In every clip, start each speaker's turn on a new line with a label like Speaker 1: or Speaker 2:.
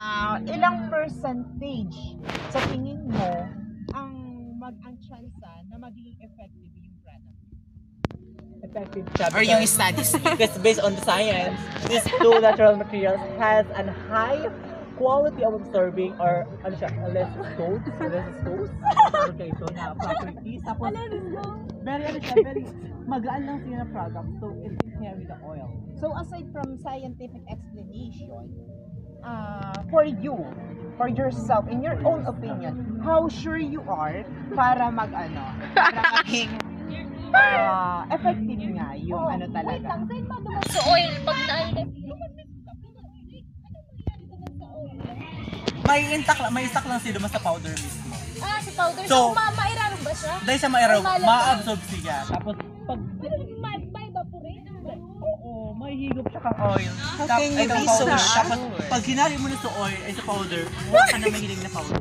Speaker 1: Ilang percentage sa tingin mo ang tsansa na magiging effective yung product?
Speaker 2: Effective
Speaker 3: Or yung studies.
Speaker 2: Because based on the science, these two natural materials has a high quality of absorbing or ano siya, less stones, okay, so na properties. Tapos, very magaan lang siya na product, so it can carry the oil.
Speaker 1: So aside from scientific explanation, for you, for yourself, in your own opinion, how sure you are para para maging effective nga yung ano talaga?
Speaker 4: So oil, pag nailip
Speaker 2: May isak lang siya sa powder mismo.
Speaker 4: sa powder.
Speaker 2: So,
Speaker 4: So, mairaro ba siya?
Speaker 2: Dahil siya ma-absorb siya. Tapos, pag
Speaker 4: Ma-evaporate?
Speaker 2: oo, may higop siya kang oil.
Speaker 3: How can you be so
Speaker 2: Tapos,
Speaker 3: sure?
Speaker 2: pag hinali mo na sa oil, ay sa powder, huwag ka na mahilig na powder.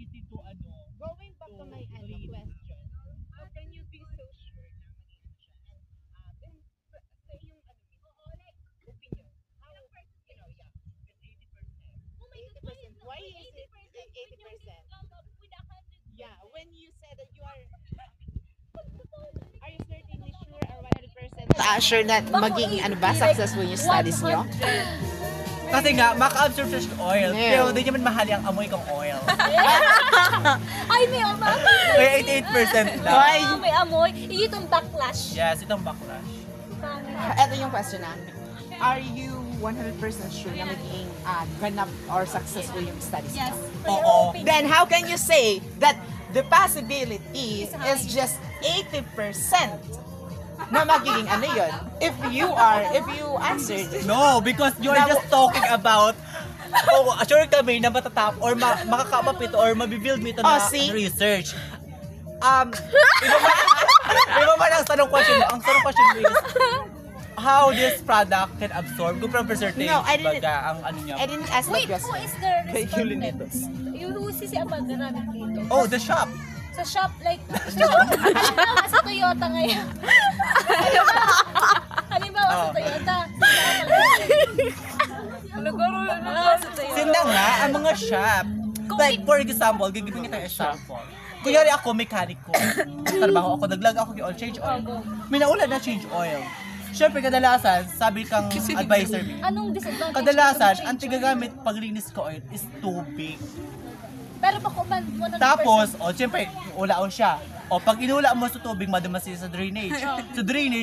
Speaker 1: Going back to my question, how can you be so sure na magiging siya? And sa iyong opinion, how, it's 80%. Why is it 80%? Yeah, when you said that you are you certainly sure or 100%?
Speaker 3: Sure na magiging successful yung studies nyo?
Speaker 2: Kasi nga, maka-absorb siya sa oil.
Speaker 3: Yeah.
Speaker 2: Pero hindi naman mahali ang amoy kong oil.
Speaker 4: Ay, may amoy!
Speaker 2: Kaya 88% lang.
Speaker 3: Why?
Speaker 4: May amoy. Itong backlash.
Speaker 2: Yes, itong backlash.
Speaker 3: Ito yung question namin. Are you 100% sure na magiging ganap or successful yung studies
Speaker 4: Yes.
Speaker 3: nyo?
Speaker 2: Oo.
Speaker 3: Then how can you say that the possibility is just 80% na magiging ano yun? If you answered
Speaker 2: No, because you're just talking about sure kami na matatap or makakapap ito or mabibuild mo ito na
Speaker 3: see?
Speaker 2: research. Iba man ang tanong question mo. Ang tanong question mo is how this product can absorb kung from percentage
Speaker 3: No, I didn't-
Speaker 2: baga ang ano niya.
Speaker 3: I didn't ask the
Speaker 4: Wait, who
Speaker 3: question.
Speaker 4: is the
Speaker 2: Kay Huli nito.
Speaker 4: respondent? Who is si Amanda namin dito?
Speaker 2: Oh, the shop.
Speaker 4: Sa shop, like, halimbawa sa Toyota ngayon. Halimbawa sa
Speaker 2: Oh.
Speaker 4: Toyota. Sa Toyota.
Speaker 2: Sila nga ang mga shop. Like for example, gagawin kita example. Kunyari ako, mekaniko. Trabaho ako, naglag ako ng oil, change oil. May naulan na change oil. Siyempre, kadalasan, sabi kang advisor me,
Speaker 4: Anong disadvantage?
Speaker 2: kadalasan,
Speaker 4: ng
Speaker 2: ang
Speaker 4: change
Speaker 2: tigagamit paglinis ko oil is tubig.
Speaker 4: Pero pag 100%.
Speaker 2: Tapos, siyempre, ulaon siya. Pag inula mo sa tubig, madamas siya sa drainage. Sa drainage,